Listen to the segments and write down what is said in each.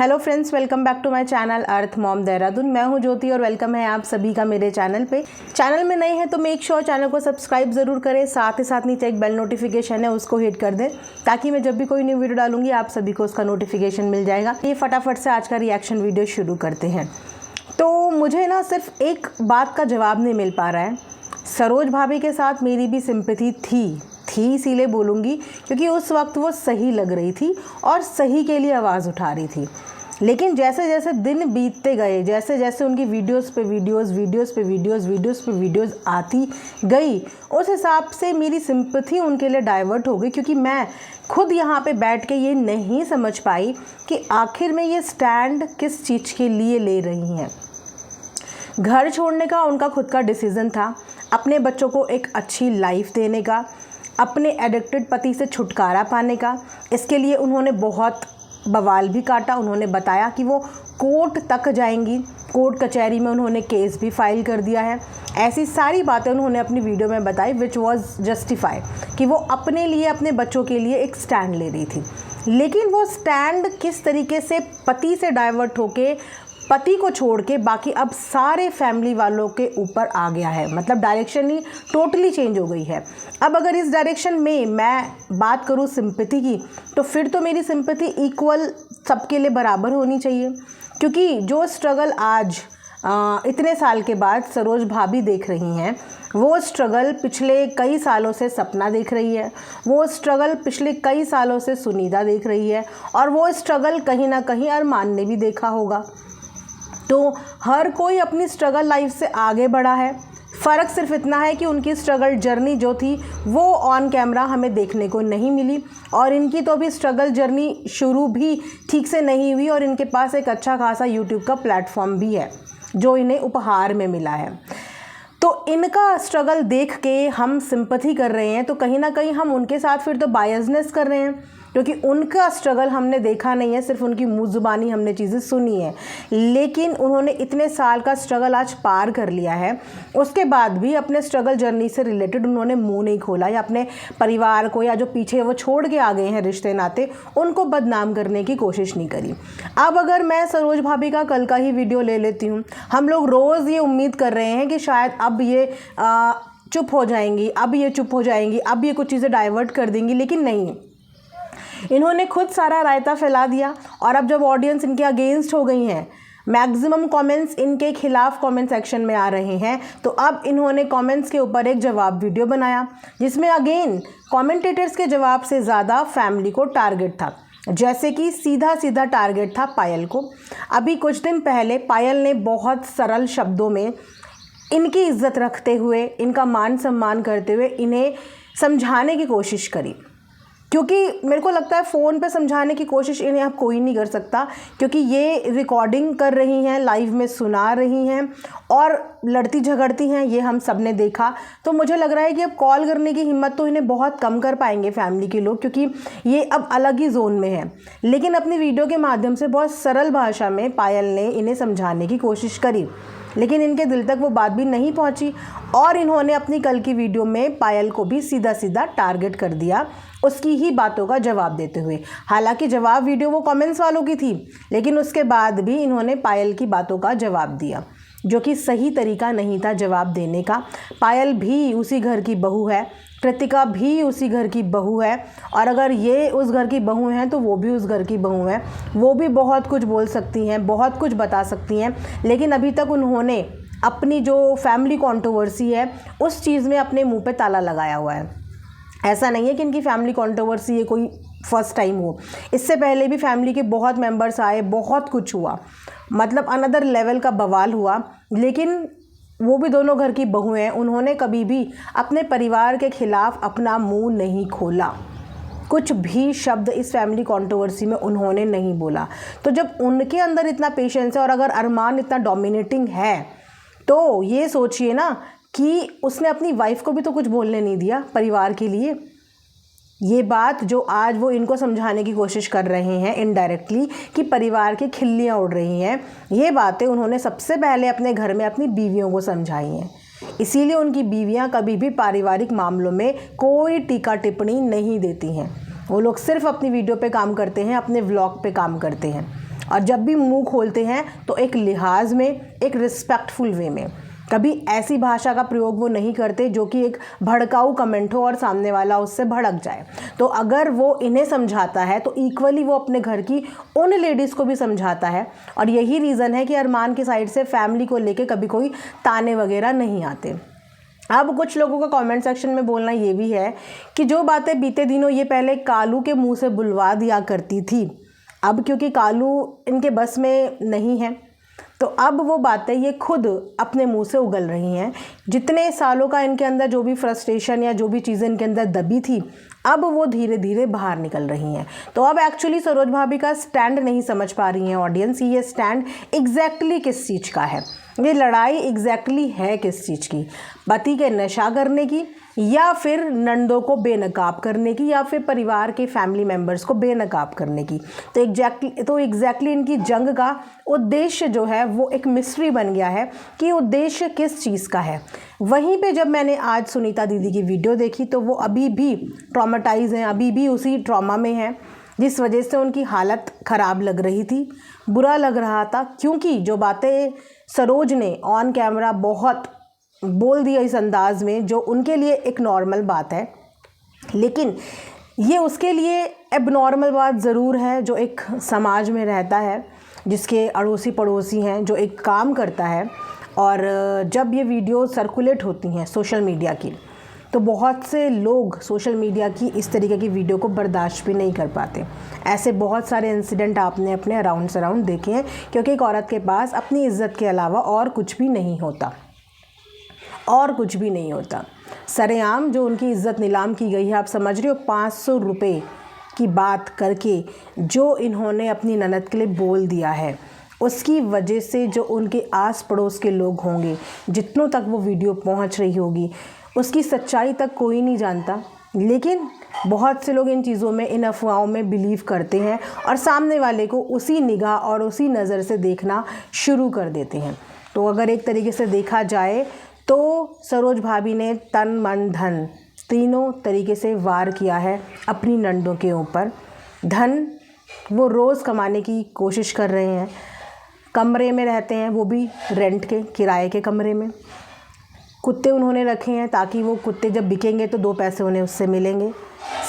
Hello friends, welcome back to my channel earth mom Dehradun. मैं हूं ज्योति और वेलकम है आप सभी का मेरे चैनल पे। चैनल में नए हैं तो मेक श्योर चैनल को सब्सक्राइब ज़रूर करें, साथ ही साथ नीचे एक बेल नोटिफिकेशन है उसको हिट कर दें ताकि मैं जब भी कोई न्यू वीडियो डालूंगी आप सभी को उसका नोटिफिकेशन मिल जाएगा। ये फटाफट से आज का रिएक्शन वीडियो शुरू करते हैं। तो मुझे ना सिर्फ एक बात का जवाब नहीं मिल पा रहा है। सरोज भाभी के साथ मेरी भी सिंपैथी थी इसीलिए बोलूँगी क्योंकि उस वक्त वो सही लग रही थी और सही के लिए आवाज़ उठा रही थी। लेकिन जैसे जैसे दिन बीतते गए, जैसे जैसे उनकी वीडियोस पे वीडियोस आती गई, उस हिसाब से मेरी सिंपैथी उनके लिए डाइवर्ट हो गई क्योंकि मैं खुद यहाँ पे बैठ के ये नहीं समझ पाई कि आखिर में ये स्टैंड किस चीज़ के लिए ले रही हैं। घर छोड़ने का उनका खुद का डिसीज़न था, अपने बच्चों को एक अच्छी लाइफ देने का, अपने एडिक्टेड पति से छुटकारा पाने का। इसके लिए उन्होंने बहुत बवाल भी काटा। उन्होंने बताया कि वो कोर्ट तक जाएंगी, कोर्ट कचहरी में उन्होंने केस भी फाइल कर दिया है। ऐसी सारी बातें उन्होंने अपनी वीडियो में बताई विच वाज जस्टिफाई कि वो अपने लिए, अपने बच्चों के लिए एक स्टैंड ले रही थी। लेकिन वो स्टैंड किस तरीके से पति से डाइवर्ट होके, पति को छोड़ के बाकी अब सारे फैमिली वालों के ऊपर आ गया है। मतलब डायरेक्शन ही टोटली चेंज हो गई है। अब अगर इस डायरेक्शन में मैं बात करूँ सिंपैथी की, तो फिर तो मेरी सिंपैथी इक्वल सबके लिए बराबर होनी चाहिए क्योंकि जो स्ट्रगल आज इतने साल के बाद सरोज भाभी देख रही हैं, वो स्ट्रगल पिछले कई सालों से सपना देख रही है, वो स्ट्रगल पिछले कई सालों से सुनीता देख रही है और वो स्ट्रगल कहीं ना कहीं अरमान ने भी देखा होगा। तो हर कोई अपनी स्ट्रगल लाइफ से आगे बढ़ा है। फ़र्क सिर्फ इतना है कि उनकी स्ट्रगल जर्नी जो थी वो ऑन कैमरा हमें देखने को नहीं मिली और इनकी तो अभी स्ट्रगल जर्नी शुरू भी ठीक से नहीं हुई और इनके पास एक अच्छा खासा यूट्यूब का प्लेटफॉर्म भी है जो इन्हें उपहार में मिला है। तो इनका स्ट्रगल देख के हम सिंपैथी कर रहे हैं तो कहीं ना कहीं हम उनके साथ फिर तो बायसनेस कर रहे हैं क्योंकि उनका स्ट्रगल हमने देखा नहीं है, सिर्फ उनकी मुँह ज़ुबानी हमने चीज़ें सुनी है। लेकिन उन्होंने इतने साल का स्ट्रगल आज पार कर लिया है, उसके बाद भी अपने स्ट्रगल जर्नी से रिलेटेड उन्होंने मुंह नहीं खोला या अपने परिवार को या जो पीछे वो छोड़ के आ गए हैं रिश्ते नाते उनको बदनाम करने की कोशिश नहीं करी। अब अगर मैं सरोज भाभी का कल का ही वीडियो ले लेती हूँ, हम लोग रोज़ ये उम्मीद कर रहे हैं कि शायद अब ये चुप हो जाएंगी, अब ये चुप हो जाएंगी, अब ये कुछ चीज़ें डाइवर्ट कर देंगी, लेकिन नहीं, इन्होंने खुद सारा रायता फैला दिया और अब जब ऑडियंस इनके अगेंस्ट हो गई हैं, मैक्सिमम कमेंट्स इनके खिलाफ कमेंट सेक्शन में आ रहे हैं, तो अब इन्होंने कमेंट्स के ऊपर एक जवाब वीडियो बनाया जिसमें अगेन कमेंटेटर्स के जवाब से ज़्यादा फैमिली को टारगेट था। जैसे कि सीधा सीधा टारगेट था पायल को। अभी कुछ दिन पहले पायल ने बहुत सरल शब्दों में इनकी इज्जत रखते हुए, इनका मान सम्मान करते हुए इन्हें समझाने की कोशिश करी क्योंकि मेरे को लगता है फ़ोन पे समझाने की कोशिश इन्हें अब कोई नहीं कर सकता क्योंकि ये रिकॉर्डिंग कर रही हैं, लाइव में सुना रही हैं और लड़ती झगड़ती हैं, ये हम सब ने देखा। तो मुझे लग रहा है कि अब कॉल करने की हिम्मत तो इन्हें बहुत कम कर पाएंगे फैमिली के लोग क्योंकि ये अब अलग ही जोन में है। लेकिन अपनी वीडियो के माध्यम से बहुत सरल भाषा में पायल ने इन्हें समझाने की कोशिश करी, लेकिन इनके दिल तक वो बात भी नहीं पहुंची और इन्होंने अपनी कल की वीडियो में पायल को भी सीधा सीधा टारगेट कर दिया उसकी ही बातों का जवाब देते हुए। हालांकि जवाब वीडियो वो कमेंट्स वालों की थी, लेकिन उसके बाद भी इन्होंने पायल की बातों का जवाब दिया जो कि सही तरीका नहीं था जवाब देने का। पायल भी उसी घर की बहू है, कृतिका भी उसी घर की बहू है और अगर ये उस घर की बहू हैं तो वो भी उस घर की बहू हैं। वो भी बहुत कुछ बोल सकती हैं, बहुत कुछ बता सकती हैं, लेकिन अभी तक उन्होंने अपनी जो फैमिली कंट्रोवर्सी है उस चीज़ में अपने मुंह पे ताला लगाया हुआ है। ऐसा नहीं है कि इनकी फैमिली कंट्रोवर्सी ये कोई फर्स्ट टाइम हो, इससे पहले भी फैमिली के बहुत मेंबर्स आए, बहुत कुछ हुआ, मतलब अनदर लेवल का बवाल हुआ, लेकिन वो भी दोनों घर की बहू हैं। उन्होंने कभी भी अपने परिवार के खिलाफ अपना मुंह नहीं खोला, कुछ भी शब्द इस फैमिली कंट्रोवर्सी में उन्होंने नहीं बोला। तो जब उनके अंदर इतना पेशेंस है और अगर अरमान इतना डोमिनेटिंग है तो ये सोचिए ना कि उसने अपनी वाइफ को भी तो कुछ बोलने नहीं दिया परिवार के लिए। ये बात जो आज वो इनको समझाने की कोशिश कर रहे हैं इनडायरेक्टली कि परिवार की खिल्लियाँ उड़ रही हैं, ये बातें उन्होंने सबसे पहले अपने घर में अपनी बीवियों को समझाई हैं। इसीलिए उनकी बीवियां कभी भी पारिवारिक मामलों में कोई टीका टिप्पणी नहीं देती हैं। वो लोग सिर्फ अपनी वीडियो पे काम करते हैं, अपने व्लॉग पे काम करते हैं और जब भी मुंह खोलते हैं तो एक लिहाज में, एक रिस्पेक्टफुल वे में। कभी ऐसी भाषा का प्रयोग वो नहीं करते जो कि एक भड़काऊ कमेंट हो और सामने वाला उससे भड़क जाए। तो अगर वो इन्हें समझाता है तो इक्वली वो अपने घर की उन लेडीज़ को भी समझाता है। और यही रीज़न है कि अरमान की साइड से फैमिली को लेके कभी कोई ताने वगैरह नहीं आते। अब कुछ लोगों का कमेंट सेक्शन में बोलना ये भी है कि जो बातें बीते दिनों ये पहले कालू के मुंह से बुलवा दिया करती थी, अब क्योंकि कालू इनके बस में नहीं है तो अब वो बातें ये खुद अपने मुंह से उगल रही हैं। जितने सालों का इनके अंदर जो भी फ्रस्ट्रेशन या जो भी चीज़ें इनके अंदर दबी थी, अब वो धीरे धीरे बाहर निकल रही हैं। तो अब एक्चुअली सरोज भाभी का स्टैंड नहीं समझ पा रही हैं ऑडियंस, ये स्टैंड एग्जैक्टली किस चीज़ का है, ये लड़ाई एग्जैक्टली है किस चीज़ की, पति के नशा करने की या फिर नंदों को बेनकाब करने की या फिर परिवार के फैमिली मेम्बर्स को बेनकाब करने की। तो एग्जैक्टली इनकी जंग का उद्देश्य जो है वो एक मिस्ट्री बन गया है कि उद्देश्य किस चीज़ का है। वहीं पे जब मैंने आज सुनीता दीदी की वीडियो देखी तो वो अभी भी ट्रॉमेटाइज हैं, अभी भी उसी ट्रॉमा में हैं, जिस वजह से उनकी हालत ख़राब लग रही थी, बुरा लग रहा था। क्योंकि जो बातें सरोज ने ऑन कैमरा बहुत बोल दिया इस अंदाज में जो उनके लिए एक नॉर्मल बात है, लेकिन ये उसके लिए एबनॉर्मल बात ज़रूर है जो एक समाज में रहता है, जिसके अड़ोसी पड़ोसी हैं, जो एक काम करता है। और जब ये वीडियो सर्कुलेट होती हैं सोशल मीडिया की तो बहुत से लोग सोशल मीडिया की इस तरीके की वीडियो को बर्दाश्त भी नहीं कर पाते। ऐसे बहुत सारे इंसिडेंट आपने अपने अराउंड सराउंड देखे हैं, क्योंकि एक औरत के पास अपनी इज्जत के अलावा और कुछ भी नहीं होता, और कुछ भी नहीं होता। सरेआम जो उनकी इज्जत नीलाम की गई है, आप समझ रहे हो, 500 रुपये की बात करके जो इन्होंने अपनी ननद के लिए बोल दिया है, उसकी वजह से जो उनके आस पड़ोस के लोग होंगे, जितनों तक वो वीडियो पहुंच रही होगी, उसकी सच्चाई तक कोई नहीं जानता। लेकिन बहुत से लोग इन चीज़ों में, इन अफवाहों में बिलीव करते हैं और सामने वाले को उसी निगाह और उसी नज़र से देखना शुरू कर देते हैं। तो अगर एक तरीके से देखा जाए तो सरोज भाभी ने तन मन धन तीनों तरीके से वार किया है अपनी नंदों के ऊपर। धन वो रोज़ कमाने की कोशिश कर रहे हैं, कमरे में रहते हैं, वो भी रेंट के, किराए के कमरे में। कुत्ते उन्होंने रखे हैं ताकि वो कुत्ते जब बिकेंगे तो 2 पैसे उन्हें उससे मिलेंगे।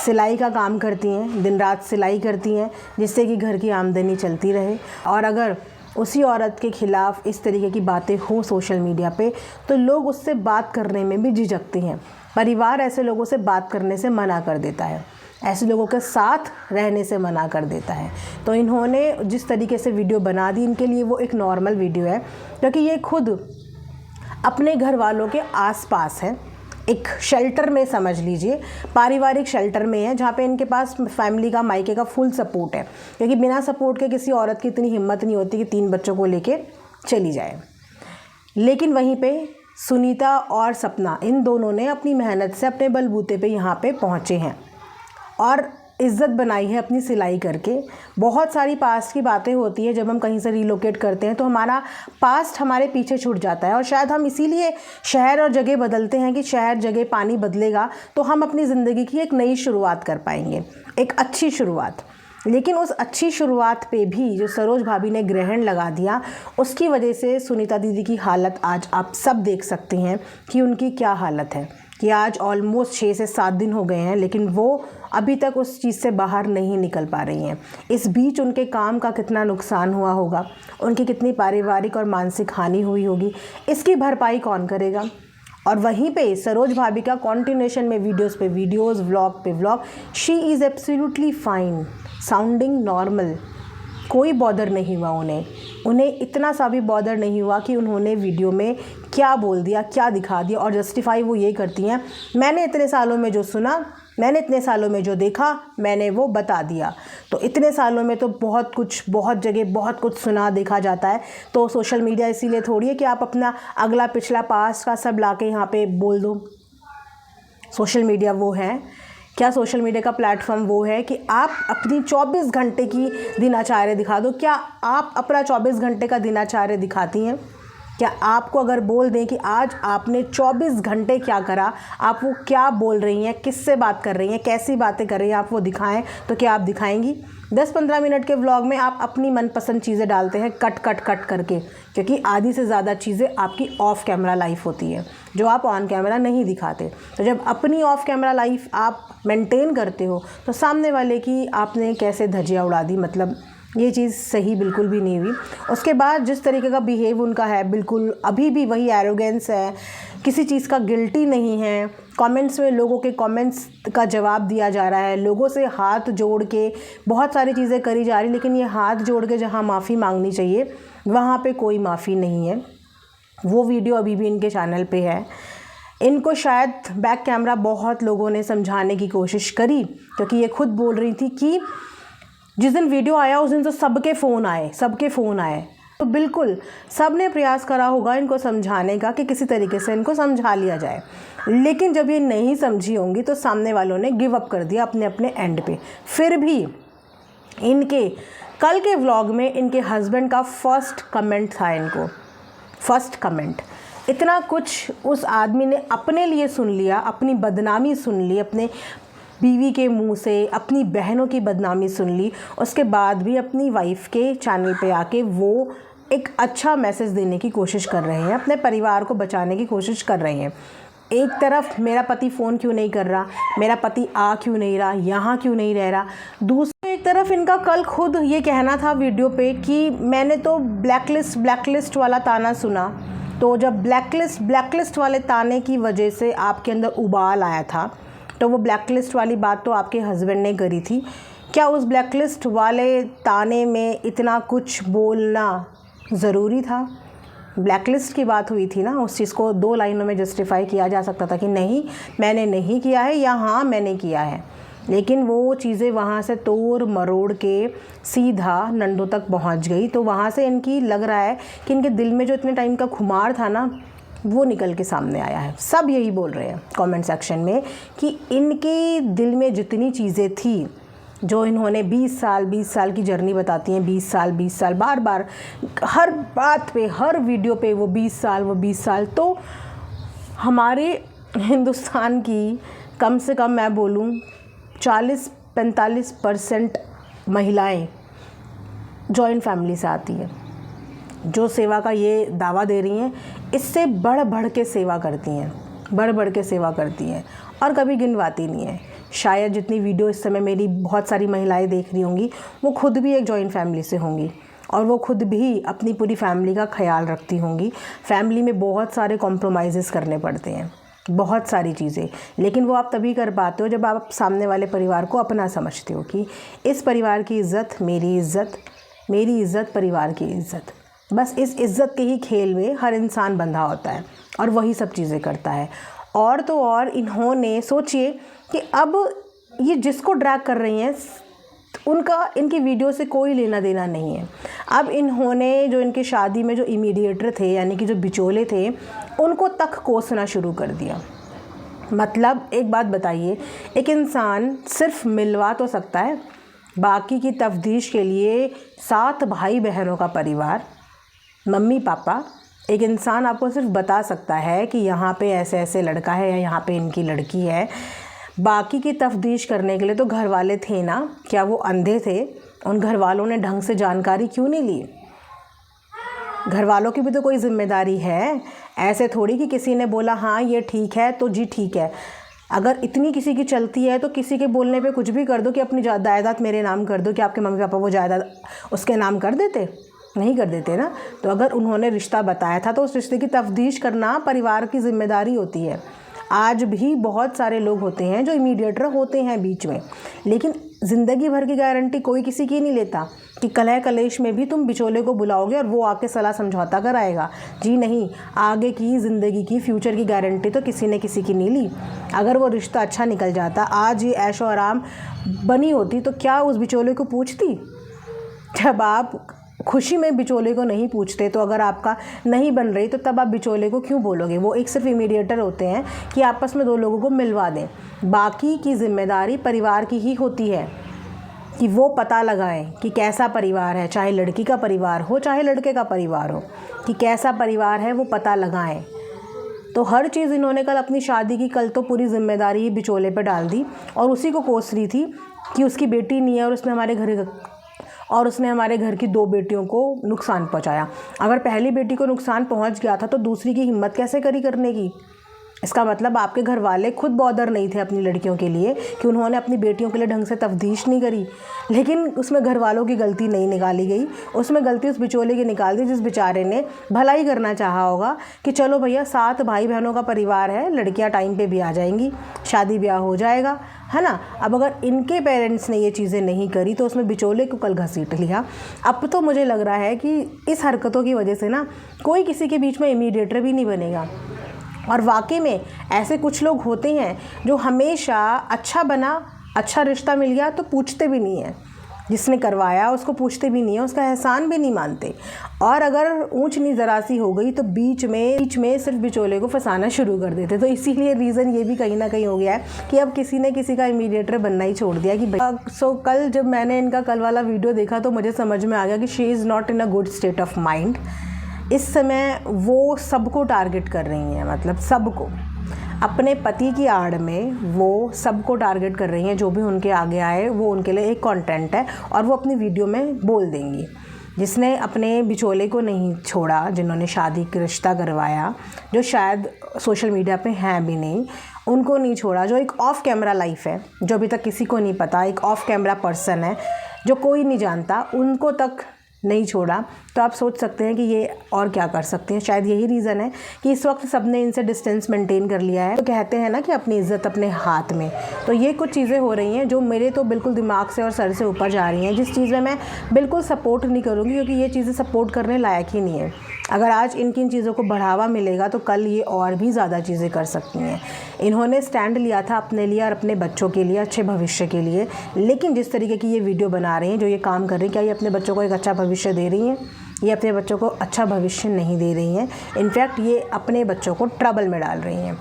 सिलाई का काम करती हैं, दिन रात सिलाई करती हैं, जिससे कि घर की आमदनी चलती रहे। और अगर उसी औरत के ख़िलाफ़ इस तरीके की बातें हो सोशल मीडिया पे तो लोग उससे बात करने में भी झिझकते हैं। परिवार ऐसे लोगों से बात करने से मना कर देता है, ऐसे लोगों के साथ रहने से मना कर देता है। तो इन्होंने जिस तरीके से वीडियो बना दी, इनके लिए वो एक नॉर्मल वीडियो है, क्योंकि ये खुद अपने घर वालों के आसपास है, एक शेल्टर में समझ लीजिए, पारिवारिक शेल्टर में है, जहाँ पे इनके पास फैमिली का, मायके का फुल सपोर्ट है। क्योंकि बिना सपोर्ट के किसी औरत की इतनी हिम्मत नहीं होती कि 3 बच्चों को लेके चली जाए। लेकिन वहीं पे सुनीता और सपना, इन दोनों ने अपनी मेहनत से अपने बलबूते पे यहाँ पे पहुँचे हैं और इज़्ज़त बनाई है अपनी सिलाई करके। बहुत सारी पास्ट की बातें होती है, जब हम कहीं से रिलोकेट करते हैं तो हमारा पास्ट हमारे पीछे छूट जाता है और शायद हम इसीलिए शहर और जगह बदलते हैं कि शहर जगह पानी बदलेगा तो हम अपनी ज़िंदगी की एक नई शुरुआत कर पाएंगे, एक अच्छी शुरुआत। लेकिन उस अच्छी शुरुआत पे भी जो सरोज भाभी ने ग्रहण लगा दिया, उसकी वजह से सुनीता दीदी की हालत आज आप सब देख सकते हैं कि उनकी क्या हालत है। कि आज ऑलमोस्ट 6 से 7 दिन हो गए हैं, लेकिन वो अभी तक उस चीज़ से बाहर नहीं निकल पा रही हैं। इस बीच उनके काम का कितना नुकसान हुआ होगा, उनकी कितनी पारिवारिक और मानसिक हानि हुई होगी, इसकी भरपाई कौन करेगा। और वहीं पे सरोज भाभी का कॉन्टिन्यूएशन में वीडियोस पे वीडियोस, व्लॉग पे vlog, she is absolutely fine, sounding normal, कोई बॉदर नहीं हुआ उन्हें इतना सा भी बॉदर नहीं हुआ कि उन्होंने वीडियो में क्या बोल दिया, क्या दिखा दिया। और जस्टिफाई वो ये करती हैं, मैंने इतने सालों में जो सुना, मैंने इतने सालों में जो देखा, मैंने वो बता दिया। तो इतने सालों में तो बहुत कुछ, बहुत जगह बहुत कुछ सुना देखा जाता है। तो सोशल मीडिया इसीलिए थोड़ी है कि आप अपना अगला पिछला पास्ट का सब ला के यहाँ पे बोल दो। सोशल मीडिया वो है क्या, सोशल मीडिया का प्लेटफॉर्म वो है कि आप अपनी 24 घंटे की दिनचर्या दिखा दो। क्या आप अपना 24 घंटे का दिनचर्या दिखाती हैं? क्या आपको अगर बोल दें कि आज आपने 24 घंटे क्या करा, आप वो क्या बोल रही हैं, किससे बात कर रही हैं, कैसी बातें कर रही हैं, आप वो दिखाएं, तो क्या आप दिखाएंगी? 10-15 मिनट के व्लॉग में आप अपनी मनपसंद चीज़ें डालते हैं कट करके, क्योंकि आधी से ज़्यादा चीज़ें आपकी ऑफ कैमरा लाइफ होती है जो आप ऑन कैमरा नहीं दिखाते। तो जब अपनी ऑफ कैमरा लाइफ आप मेंटेन करते हो तो सामने वाले की आपने कैसे धज्जियाँ उड़ा दी, मतलब ये चीज़ सही बिल्कुल भी नहीं हुई। उसके बाद जिस तरीके का बिहेव उनका है, बिल्कुल अभी भी वही एरोगेंस है, किसी चीज़ का गिल्टी नहीं है। कमेंट्स में लोगों के कमेंट्स का जवाब दिया जा रहा है, लोगों से हाथ जोड़ के बहुत सारी चीज़ें करी जा रही, लेकिन ये हाथ जोड़ के जहाँ माफ़ी मांगनी चाहिए वहाँ पे कोई माफ़ी नहीं है। वो वीडियो अभी भी इनके चैनल पे है। इनको शायद बैक कैमरा बहुत लोगों ने समझाने की कोशिश करी, क्योंकि ये खुद बोल रही थी कि जिस दिन वीडियो आया उस दिन तो सबके फ़ोन आए। तो बिल्कुल सब ने प्रयास करा होगा इनको समझाने का कि किसी तरीके से इनको समझा लिया जाए, लेकिन जब ये नहीं समझी होंगी तो सामने वालों ने गिव अप कर दिया अपने एंड पे। फिर भी इनके कल के व्लॉग में इनके हस्बैंड का फर्स्ट कमेंट था, इनको फर्स्ट कमेंट, इतना कुछ उस आदमी ने अपने लिए सुन लिया, अपनी बदनामी सुन ली, अपने बीवी के मुंह से अपनी बहनों की बदनामी सुन ली। उसके बाद भी अपनी वाइफ के चैनल पे आके वो एक अच्छा मैसेज देने की कोशिश कर रहे हैं, अपने परिवार को बचाने की कोशिश कर रहे हैं। एक तरफ मेरा पति फ़ोन क्यों नहीं कर रहा, मेरा पति आ क्यों नहीं रहा, यहाँ क्यों नहीं रह रहा, दूसरी एक तरफ इनका कल खुद ये कहना था वीडियो पे कि मैंने तो ब्लैकलिस्ट वाला ताना सुना। तो जब ब्लैकलिस्ट वाले ताने की वजह से आपके अंदर उबाल आया था, तो वो ब्लैकलिस्ट वाली बात तो आपके हस्बैंड ने करी थी। क्या उस ब्लैकलिस्ट वाले ताने में इतना कुछ बोलना ज़रूरी था? ब्लैकलिस्ट की बात हुई थी ना, उस चीज़ को 2 लाइनों में जस्टिफाई किया जा सकता था कि नहीं मैंने नहीं किया है या हाँ मैंने किया है, लेकिन वो चीज़ें वहाँ से तोड़ मरोड़ के सीधा नंदों तक पहुँच गई। तो वहाँ से इनकी लग रहा है कि इनके दिल में जो इतने टाइम का खुमार था ना, वो निकल के सामने आया है। सब यही बोल रहे हैं कमेंट सेक्शन में कि इनके दिल में जितनी चीज़ें थी, जो इन्होंने 20 साल की जर्नी बताती हैं, 20 साल बार हर बात पे, हर वीडियो पे वो 20 साल। तो हमारे हिंदुस्तान की कम से कम मैं बोलूँ 40-45% महिलाएं जॉइंट फैमिली से आती हैं, जो सेवा का ये दावा दे रही हैं, इससे बढ़ के सेवा करती हैं और कभी गिनवाती नहीं है। शायद जितनी वीडियो इस समय मेरी बहुत सारी महिलाएं देख रही होंगी, वो खुद भी एक जॉइंट फैमिली से होंगी और वो खुद भी अपनी पूरी फैमिली का ख्याल रखती होंगी। फैमिली में बहुत सारे कॉम्प्रोमाइज़ करने पड़ते हैं, बहुत सारी चीज़ें, लेकिन वो आप तभी कर पाते हो जब आप सामने वाले परिवार को अपना समझते हो कि इस परिवार की इज़्ज़त मेरी इज़्ज़त परिवार की इज़्ज़त। बस इस इज़्ज़त के ही खेल में हर इंसान बंधा होता है और वही सब चीज़ें करता है। और तो और इन्होंने सोचिए कि अब ये जिसको ड्रैग कर रही हैं इनकी वीडियो से कोई लेना देना नहीं है। अब इन्होंने जो इनकी शादी में जो इमीडिएटर थे, यानी कि जो बिचौले थे, उनको तक कोसना शुरू कर दिया। मतलब एक बात बताइए, एक इंसान सिर्फ मिलवा तो सकता है, बाकी की तफ्तीश के लिए 7 भाई बहनों का परिवार, मम्मी पापा, एक इंसान आपको सिर्फ बता सकता है कि यहाँ पे ऐसे लड़का है या यहाँ पे इनकी लड़की है। बाकी की तफ्तीश करने के लिए तो घर वाले थे ना, क्या वो अंधे थे? उन घर वालों ने ढंग से जानकारी क्यों नहीं ली? घर वालों की भी तो कोई जिम्मेदारी है। ऐसे थोड़ी कि किसी ने बोला हाँ ये ठीक है तो जी ठीक है। अगर इतनी किसी की चलती है तो किसी के बोलने पे कुछ भी कर दो कि अपनी जायदाद मेरे नाम कर दो, कि आपके मम्मी पापा वो जायदाद उसके नाम कर देते? नहीं कर देते ना। तो अगर उन्होंने रिश्ता बताया था तो उस रिश्ते की तफ्तीश करना परिवार की जिम्मेदारी होती है। आज भी बहुत सारे लोग होते हैं जो इमीडिएटर होते हैं बीच में, लेकिन ज़िंदगी भर की गारंटी कोई किसी की नहीं लेता कि कलह कलेश में भी तुम बिचौले को बुलाओगे और वो आके सलाह समझौता कराएगा। जी नहीं, आगे की ज़िंदगी की फ्यूचर की गारंटी तो किसी ने किसी की नहीं ली। अगर वो रिश्ता अच्छा निकल जाता, आज ये ऐशो आराम बनी होती, तो क्या उस बिचौले को पूछती? जब आप खुशी में बिचौले को नहीं पूछते, तो अगर आपका नहीं बन रही तो तब आप बिचौले को क्यों बोलोगे? वो एक सिर्फ इमीडिएटर होते हैं कि आपस में 2 लोगों को मिलवा दें। बाकी की जिम्मेदारी परिवार की ही होती है। कि वो पता लगाएं कि कैसा परिवार है, चाहे लड़की का परिवार हो चाहे लड़के का परिवार हो, कि कैसा परिवार है वो पता लगाएं। तो हर चीज़ इन्होंने कल अपनी शादी की, कल तो पूरी जिम्मेदारी ही बिचौले पे डाल दी और उसी को कोस रही थी कि उसकी बेटी नहीं है और उसने हमारे घर की 2 बेटियों को नुकसान पहुंचाया। अगर पहली बेटी को नुकसान पहुंच गया था तो दूसरी की हिम्मत कैसे करी करने की? इसका मतलब आपके घर वाले खुद बॉदर नहीं थे अपनी लड़कियों के लिए कि उन्होंने अपनी बेटियों के लिए ढंग से तफ्तीश नहीं करी। लेकिन उसमें घर वालों की गलती नहीं निकाली गई, उसमें गलती उस बिचौले की निकाल दी जिस बेचारे ने भलाई करना चाहा होगा कि चलो भैया 7 भाई बहनों का परिवार है, लड़कियां टाइम पे भी आ जाएंगी, शादी ब्याह हो जाएगा, है ना। अब अगर इनके पेरेंट्स ने ये चीज़ें नहीं करी तो उसमें बिचौले को कल घसीट लिया। अब तो मुझे लग रहा है कि इस हरकतों की वजह से ना कोई किसी के बीच में इमीडिएटर भी नहीं बनेगा। और वाकई में ऐसे कुछ लोग होते हैं जो हमेशा अच्छा रिश्ता मिल गया तो पूछते भी नहीं है, जिसने करवाया उसको पूछते भी नहीं है, उसका एहसान भी नहीं मानते। और अगर ऊंच नीच ज़रा सी हो गई तो बीच में सिर्फ बिचौले को फंसाना शुरू कर देते। तो इसीलिए रीज़न ये भी कहीं ना कहीं हो गया है कि अब किसी ने किसी का इमीडिएटर बनना ही छोड़ दिया कि सो कल जब मैंने इनका कल वाला वीडियो देखा तो मुझे समझ में आ गया कि she is not in a good state of mind. इस समय वो सबको टारगेट कर रही हैं, मतलब सबको, अपने पति की आड़ में वो सबको टारगेट कर रही हैं। जो भी उनके आगे आए वो उनके लिए एक कंटेंट है और वो अपनी वीडियो में बोल देंगी। जिसने अपने बिचौले को नहीं छोड़ा, जिन्होंने शादी का रिश्ता करवाया, जो शायद सोशल मीडिया पे हैं भी नहीं, उनको नहीं छोड़ा, जो एक ऑफ कैमरा लाइफ है, जो अभी तक किसी को नहीं पता, एक ऑफ कैमरा पर्सन है जो कोई नहीं जानता, उनको तक नहीं छोड़ा। तो आप सोच सकते हैं कि ये और क्या कर सकते हैं। शायद यही रीज़न है कि इस वक्त सबने इनसे डिस्टेंस मेंटेन कर लिया है। तो कहते हैं ना कि अपनी इज़्ज़त अपने हाथ में। तो ये कुछ चीज़ें हो रही हैं जो मेरे तो बिल्कुल दिमाग से और सर से ऊपर जा रही हैं, जिस चीज़ में मैं बिल्कुल सपोर्ट नहीं करूँगी, क्योंकि ये चीज़ें सपोर्ट करने लायक ही नहीं है। अगर आज इनकी चीज़ों को बढ़ावा मिलेगा तो कल ये और भी ज़्यादा चीज़ें कर सकती हैं। इन्होंने स्टैंड लिया था अपने लिए और अपने बच्चों के लिए, अच्छे भविष्य के लिए, लेकिन जिस तरीके की ये वीडियो बना रही हैं, जो ये काम कर रही हैं, क्या ये अपने बच्चों को एक अच्छा भविष्य दे रही हैं? ये अपने बच्चों को अच्छा भविष्य नहीं दे रही हैं। इनफैक्ट ये अपने बच्चों को ट्रबल में डाल रही हैं।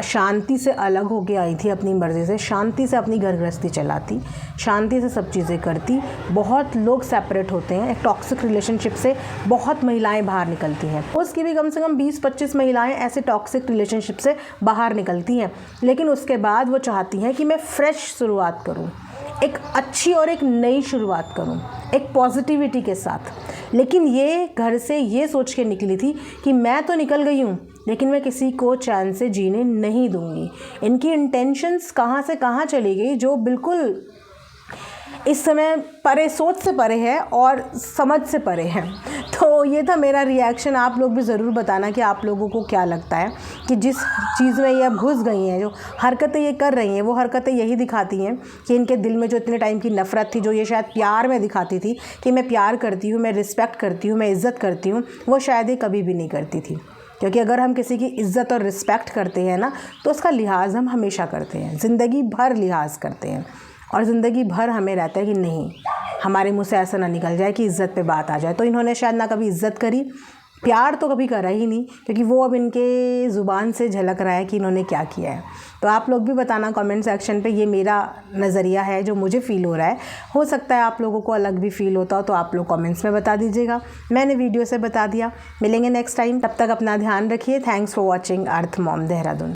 शांति से अलग होके आई थी अपनी मर्ज़ी से, शांति से अपनी घर गृहस्थी चलाती, शांति से सब चीज़ें करती। बहुत लोग सेपरेट होते हैं, एक टॉक्सिक रिलेशनशिप से बहुत महिलाएं बाहर निकलती हैं। उसकी भी कम से कम 20-25 महिलाएं ऐसे टॉक्सिक रिलेशनशिप से बाहर निकलती हैं, लेकिन उसके बाद वो चाहती हैं कि मैं फ्रेश शुरुआत करूँ, एक अच्छी और एक नई शुरुआत करूँ, एक पॉजिटिविटी के साथ। लेकिन ये घर से ये सोच के निकली थी कि मैं तो निकल गई हूँ, लेकिन मैं किसी को चैन से जीने नहीं दूँगी। इनकी इंटेंशंस कहाँ से कहाँ चली गई, जो बिल्कुल इस समय परे, सोच से परे है और समझ से परे है। तो ये था मेरा रिएक्शन। आप लोग भी ज़रूर बताना कि आप लोगों को क्या लगता है कि जिस चीज़ में ये अब घुस गई हैं, जो हरकतें ये कर रही हैं, वो हरकतें यही दिखाती हैं कि इनके दिल में जो इतने टाइम की नफ़रत थी, जो ये शायद प्यार में दिखाती थी कि मैं प्यार करती हूँ, मैं रिस्पेक्ट करती हूँ, मैं इज़्ज़त करती हूँ, वो शायद ये कभी भी नहीं करती थी। क्योंकि अगर हम किसी की इज़्ज़त और रिस्पेक्ट करते हैं ना, तो उसका लिहाज हम हमेशा करते हैं, ज़िंदगी भर लिहाज करते हैं। और ज़िंदगी भर हमें रहता है कि नहीं, हमारे मुँह से ऐसा ना निकल जाए कि इज़्ज़त पे बात आ जाए। तो इन्होंने शायद ना कभी इज़्ज़त करी, प्यार तो कभी करा ही नहीं, क्योंकि वो अब इनके ज़ुबान से झलक रहा है कि इन्होंने क्या किया है। तो आप लोग भी बताना कमेंट सेक्शन पे। ये मेरा नज़रिया है जो मुझे फ़ील हो रहा है, हो सकता है आप लोगों को अलग भी फ़ील होता हो, तो आप लोग कमेंट्स में बता दीजिएगा। मैंने वीडियो से बता दिया। मिलेंगे नेक्स्ट टाइम, तब तक अपना ध्यान रखिए। Thanks for watching earth mom Dehradun.